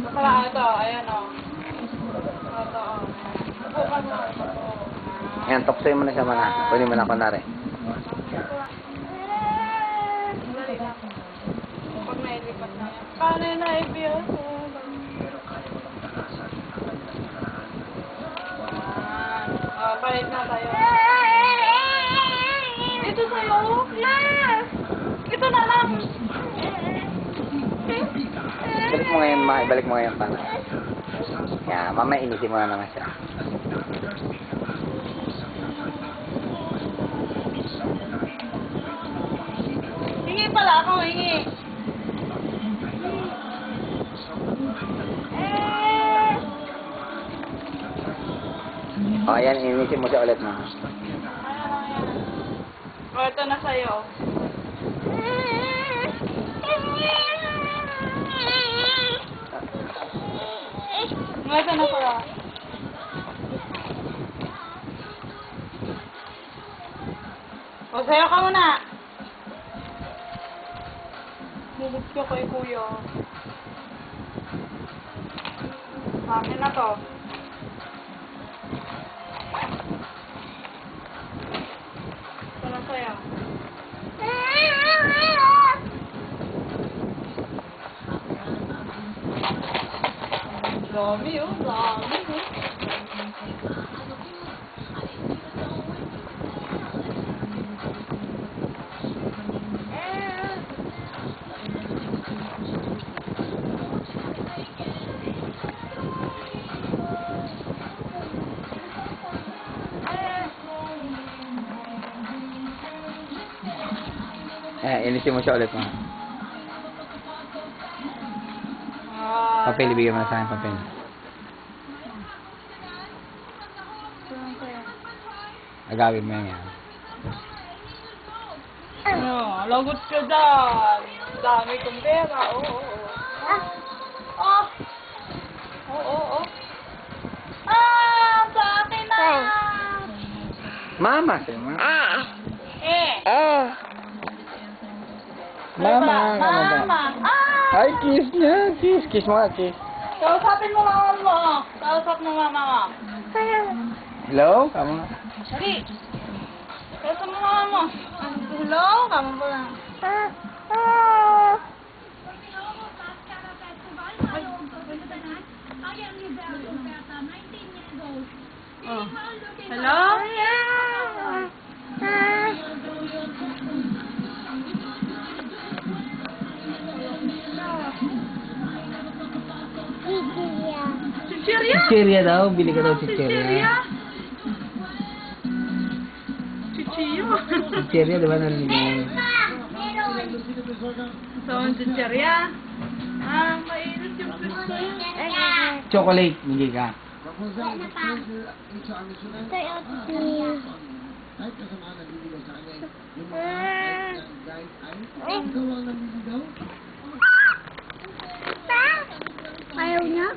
Masarap ito. Ayan o. Ito o. Upo ka mo. Ayan, tuksoy mo na siya mana. Kunin mo na kunwari. Pag nailipat na yan. Paano yun na-ibiyos? Palit na tayo. Ito sa'yo. Ito na lang. Ibalik mo ngayon, ibalik mo ngayon pana. Yan, mamaya inisin mo na naman siya. Hingi pala ako, hingi. O, ayan, inisin mo siya ulit na. O, ito na sa'yo. Ito na pala. O, sa'yo ka muna. Bubog ka kay kuya. Akin na to. Ito na sa'yo. Dami oh, dami oh. Inisin mo siya ulit mo. Papel, ibigay mo na sa akin papel. Agawin mo yan. Lagot ka dyan. Dami kong pera. Oo. Oo. Sa akin na. Mama, say mama. Mama. Ay, kiss niya. Kiss mo nga, kiss. Kausapin mo mama mo. Kausap mo mama mo. Hello? Kamu nga. Dali. Kausap mo mama mo. Hello? Kamu po lang. Hello? Chicheria? Chicheria daw. Bili ka daw chicheria. Chicheria, di ba narinig mo? So, ang chicheria? Mainit yung gusto. Chocolate, hindi ka. Ayaw niya?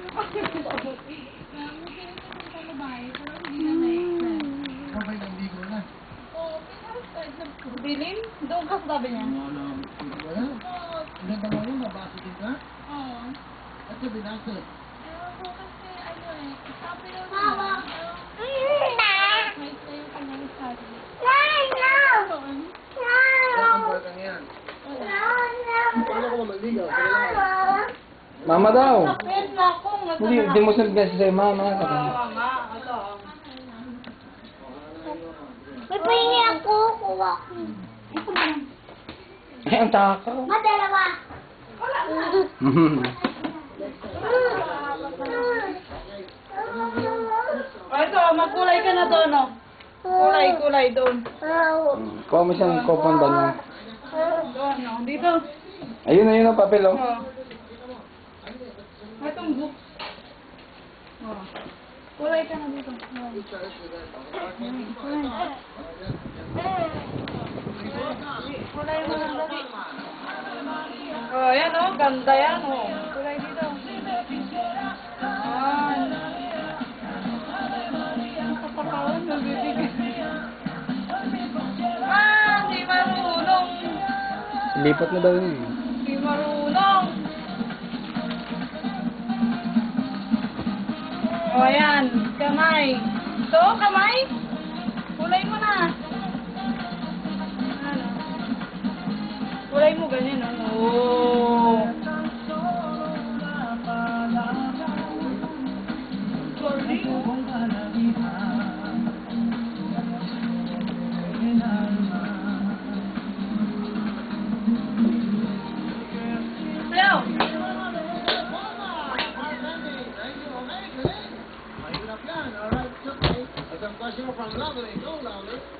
Bilin? Doon ka sa tabi niya? Mama! Mama daw. Kapit na ako. Hindi mo sunod kasi sa'yo, mama. Mama, ito. May pahingi ako. Kuha ko. Ay, ang takaw. Madalawa. Ito, magkulay ka na doon, no? Kulay doon. Kuha mo siyang coupon ba niya? Doon, no? Dito. Ayun, ang papel, oh. Oh. Itong book. Oh. Kulay ka na dito. Kulay mo na dali. Oh, yan oh. Ganda yan oh. Kulay dito. Yan. Ang kapakawan. Nabibigay. Di marunong. Lipat na daw yun. Di marunong. O, ayan. Kamay. Ito, kamay. Kulay mo na. Ano? Kulay mo ganyan, oh. Hello. Mahirap yan. Alright, it's okay. It's a question from Lovely. Go, Lovely.